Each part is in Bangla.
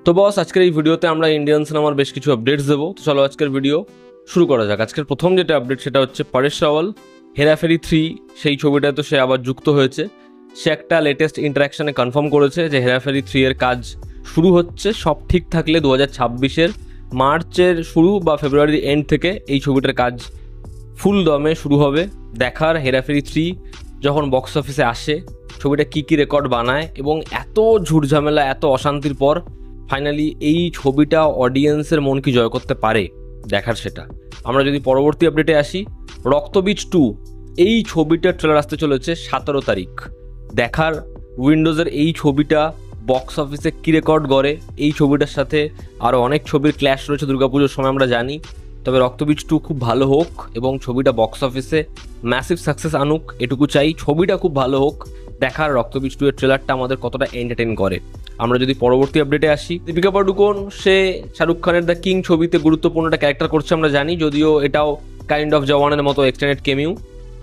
তো বস আজকের এই ভিডিওতে আমরা ইন্ডিয়ান সিনেমার বেশ কিছু আপডেটস দেবো। তো চলো আজকের ভিডিও শুরু করা যাক। আজকের প্রথম যেটা আপডেট সেটা হচ্ছে পরেশ রাওয়াল হেরাফেরি 3 সেই ছবিটায় তো সে আবার যুক্ত হয়েছে। সে একটা লেটেস্ট ইন্টারাকশানে কনফার্ম করেছে যে হেরাফেরি 3 এর কাজ শুরু হচ্ছে, সব ঠিক থাকলে 2026-এর মার্চের শুরু বা ফেব্রুয়ারির এন্ড থেকে এই ছবিটার কাজ ফুল দমে শুরু হবে। দেখার হেরাফেরি 3 যখন বক্স অফিসে আসে ছবিটা কী কী রেকর্ড বানায় এবং এত ঝুটঝামেলা এত অশান্তির পর ফাইনালি এই ছবিটা অডিয়েন্সের মন কি জয় করতে পারে, দেখার সেটা। আমরা যদি পরবর্তী আপডেটে আসি, রক্তবীজ 2 এই ছবিটার ট্রেলার আসতে চলেছে 17 তারিখ। দেখার উইন্ডোজের এই ছবিটা বক্স অফিসে কী রেকর্ড গড়ে। এই ছবিটার সাথে আরও অনেক ছবির ক্ল্যাশ রয়েছে দুর্গাপুজোর সময় আমরা জানি, তবে রক্তবীজ 2 খুব ভালো হোক এবং ছবিটা বক্স অফিসে ম্যাসিভ সাকসেস আনুক, এটুকু চাই। ছবিটা খুব ভালো হোক, দেখার রক্তবীজ 2 এর ট্রেলারটা আমাদের কতটা এন্টারটেইন করে। আমরা যদি পরবর্তী আপডেটে আসি, দীপিকা পাডুকোন সে শাহরুখ খানের দ্য কিং ছবিতে গুরুত্বপূর্ণ একটা ক্যারেক্টার করছে আমরা জানি, যদিও এটাও কাইন্ড অফ জওয়ানের মতো এক্সটেন্ডেড কেমিউ।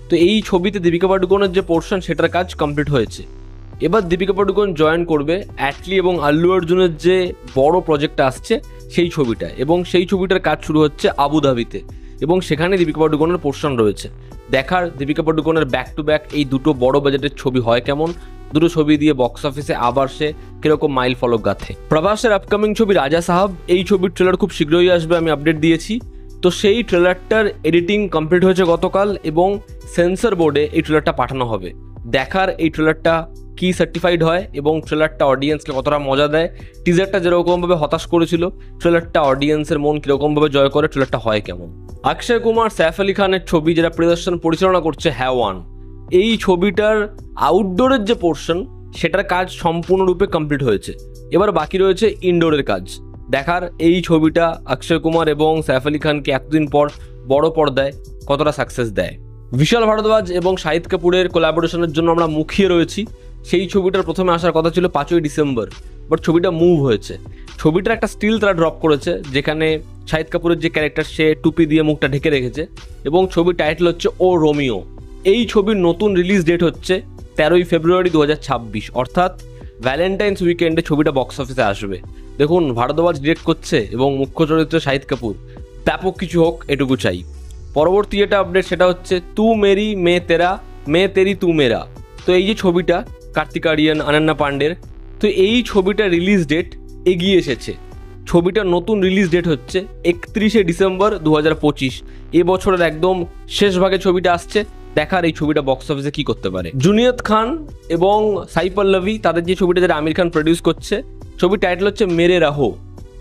তো এই ছবিতে দীপিকা পাডুকোনের যে পোর্শন সেটার কাজ কমপ্লিট হয়েছে। এবার দীপিকা পাডুকোন জয়েন করবে অ্যাটলি এবং আল্লু অর্জুনের যে বড় প্রজেক্টটা আসছে সেই ছবিটা, এবং সেই ছবিটার কাজ শুরু হচ্ছে আবুধাবিতে এবং সেখানে দীপিকা পাডুকোনের পোর্শন রয়েছে। দেখার দীপিকা পাডুকোনের ব্যাক টু ব্যাক এই দুটো বড় বাজেটের ছবি হয় কেমন, দুটো ছবি দিয়ে বক্স অফিসে আবার সে কিরকম মাইল ফলক গাঁথে। প্রভাসের আপকামিং ছবি রাজা সাহাব, এই ছবির ট্রেলার খুব শীঘ্রই আসবে, আমি আপডেট দিয়েছি। তো সেই ট্রেলারটার এডিটিং কমপ্লিট হয়েছে গতকাল এবং সেন্সর বোর্ডে এই ট্রেলারটা পাঠানো হবে। দেখার এই ট্রেলারটা কি সার্টিফাইড হয় এবং ট্রেলারটা অডিয়েন্সকে কতটা মজা দেয়। টিজারটা যেরকমভাবে হতাশ করেছিল, ট্রেলারটা অডিয়েন্সের মন কীরকমভাবে জয় করে, ট্রেলারটা হয় কেমন। অক্ষয় কুমার সৈফ আলী খানের ছবি যেটা প্রিয়দর্শন পরিচালনা করছে হ্যাওয়ান, এই ছবিটার আউটডোরের যে পোর্শন সেটার কাজ সম্পূর্ণরূপে কমপ্লিট হয়েছে। এবার বাকি রয়েছে ইনডোরের কাজ। দেখার এই ছবিটা অক্ষয় কুমার এবং সৈফ আলী খানকে এতদিন পর বড় পর্দায় কতটা সাকসেস দেয়। বিশাল ভারদ্বাজ এবং শাহিদ কাপুরের কোলাবোরেশনের জন্য আমরা মুখিয়ে রয়েছি। সেই ছবিটার প্রথমে আসার কথা ছিল 5ই ডিসেম্বর, বাট ছবিটা মুভ হয়েছে। ছবিটার একটা স্টিল তারা ড্রপ করেছে যেখানে শাহিদ কাপুরের যে ক্যারেক্টার সে টুপি দিয়ে মুখটা ঢেকে রেখেছে এবং ছবির টাইটেল হচ্ছে ও রোমিও। এই ছবির নতুন রিলিজ ডেট হচ্ছে 13ই ফেব্রুয়ারি 2026, অর্থাৎ ভ্যালেন্টাইন্স উইকেন্ডে ছবিটা বক্স অফিসে আসবে। দেখুন, ভারদ্বাজ ডিরেক্ট করছে এবং মুখ্য চরিত্র শাহিদ কাপুর, ব্যাপক কিছু হোক এটুকু চাই। পরবর্তী যেটা আপডেট সেটা হচ্ছে তু মেরি মে তেরা মে তেরি তু মেরা। তো এই যে ছবিটা কার্তিক আরিয়ান অনন্যা পান্ডের, তো এই ছবিটা রিলিজ ডেট এগিয়ে এসেছে। ছবিটার নতুন রিলিজ ডেট হচ্ছে 31শে ডিসেম্বর 2025। এবছরের একদম শেষ ভাগে ছবিটা আসছে। দেখার এই ছবিটা বক্স অফিসে কি করতে পারে। জুনিয়ত খান এবং সাই পল্লবী তাদের যে ছবিটা যেটা আমির খান প্রডিউস করছে, ছবির টাইটেল হচ্ছে মেরে রাহো।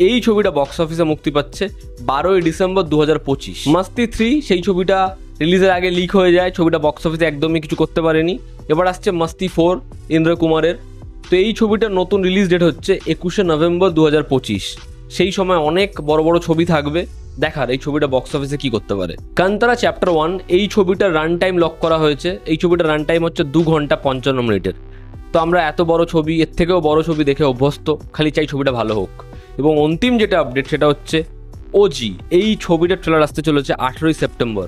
এই ছবিটা বক্স অফিসে মুক্তি পাচ্ছে 12ই ডিসেম্বর 2025। মাস্তি 3 সেই ছবিটা রিলিজের আগে লিক হয়ে যায়, ছবিটা বক্স অফিসে একদমই কিছু করতে পারেনি। এবার আসছে মাস্তি 4 ইন্দ্র কুমারের। তো এই ছবিটার নতুন রিলিজ ডেট হচ্ছে 21শে নভেম্বর 2025। সেই সময় অনেক বড় বড় ছবি থাকবে। দেখার এই ছবিটা বক্স অফিসে কি করতে পারে। কান্তারা চ্যাপ্টার 1 এই ছবিটার রান টাইম লক করা হয়েছে। এই ছবিটার রান টাইম হচ্ছে 2 ঘন্টা 55 মিনিটের। তো আমরা এত বড় ছবি, এর থেকেও বড় ছবি দেখে অভ্যস্ত, খালি চাই ছবিটা ভালো হোক। এবং অন্তিম যেটা আপডেট সেটা হচ্ছে ওজি, এই ছবিটার ট্রেলার আসতে চলেছে 18ই সেপ্টেম্বর।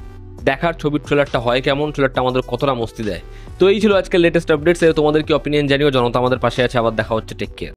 দেখার ছবির ট্রেলারটা হয় কেমন, ট্রেলারটা আমাদের কতটা মস্তি দেয়। তো এই ছিল আজকের লেটেস্ট আপডেটস। তোমাদের কি অপিনিয়ন জানিও, জনতা আমাদের পাশে আছে। আবার দেখা হচ্ছে, টেক কেয়ার।